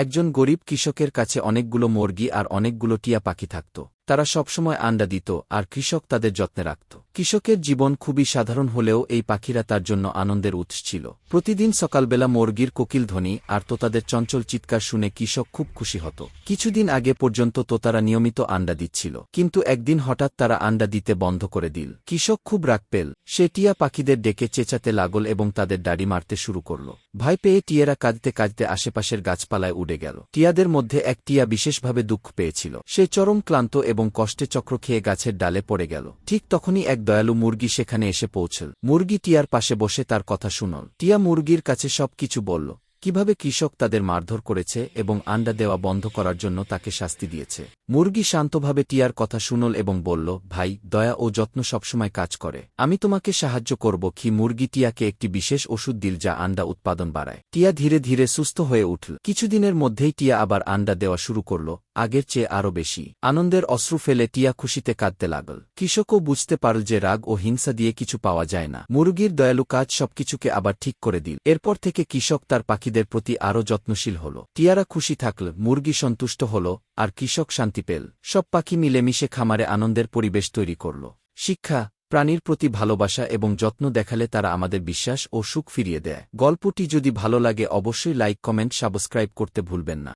একজন গরিব কৃষকের কাছে অনেকগুলো মুরগি আর অনেকগুলো টিয়া পাখি থাকত। তারা সবসময় আন্ডা দিত আর কৃষক তাদের যত্নে রাখত। কৃষকের জীবন খুবই সাধারণ হলেও এই পাখিরা তার জন্য আনন্দের উৎস ছিল। প্রতিদিন সকালবেলা মুরগির কোকিল ধ্বনি আর তোতাদের চঞ্চল চিৎকার শুনে কৃষক খুব খুশি হতো। কিছুদিন আগে পর্যন্ত তোতারা নিয়মিত আন্ডা দিচ্ছিল, কিন্তু একদিন হঠাৎ তারা আন্ডা দিতে বন্ধ করে দিল। কৃষক খুব রাগ পেল। সে টিয়া পাখিদের ডেকে চেঁচাতে লাগল এবং তাদের দাড়ি মারতে শুরু করল। ভয় পেয়ে টিয়েরা কাঁদতে কাঁদতে আশেপাশের গাছপালায় উড়ে গেল। টিয়াদের মধ্যে এক টিয়া বিশেষভাবে দুঃখ পেয়েছিল। সে চরম ক্লান্ত এবং কষ্টে চক্র খেয়ে গাছের ডালে পড়ে গেল। ঠিক তখনই এক দয়ালু মুরগি সেখানে এসে পৌঁছল। মুরগি টিয়ার পাশে বসে তার কথা শুনল। টিয়া মুরগির কাছে সবকিছু বলল, কিভাবে কৃষক তাদের মারধর করেছে এবং আন্ডা দেওয়া বন্ধ করার জন্য তাকে শাস্তি দিয়েছে। মুরগি শান্তভাবে টিয়ার কথা শুনল এবং বলল, ভাই, দয়া ও যত্ন সবসময় কাজ করে। আমি তোমাকে সাহায্য করব। কি মুরগি টিয়াকে একটি বিশেষ ওষুধ দিল যা আন্ডা উৎপাদন বাড়ায়। টিয়া ধীরে ধীরে সুস্থ হয়ে উঠল। কিছুদিনের মধ্যেই টিয়া আবার আন্ডা দেওয়া শুরু করল, আগের চেয়ে আরও বেশি। আনন্দের অশ্রু ফেলে টিয়া খুশিতে কাঁদতে লাগল। কৃষকও বুঝতে পারল যে রাগ ও হিংসা দিয়ে কিছু পাওয়া যায় না। মুরগির দয়ালু কাজ সবকিছুকে আবার ঠিক করে দিল। এরপর থেকে কৃষক তার পাখিদের প্রতি আরও যত্নশীল হল। টিয়ারা খুশি থাকল, মুরগি সন্তুষ্ট হল, আর কৃষক শান্তি পেল। সব পাখি মিলেমিশে খামারে আনন্দের পরিবেশ তৈরি করল। শিক্ষা: প্রাণীর প্রতি ভালোবাসা এবং যত্ন দেখালে তারা আমাদের বিশ্বাস ও সুখ ফিরিয়ে দেয়। গল্পটি যদি ভালো লাগে অবশ্যই লাইক, কমেন্ট, সাবস্ক্রাইব করতে ভুলবেন না।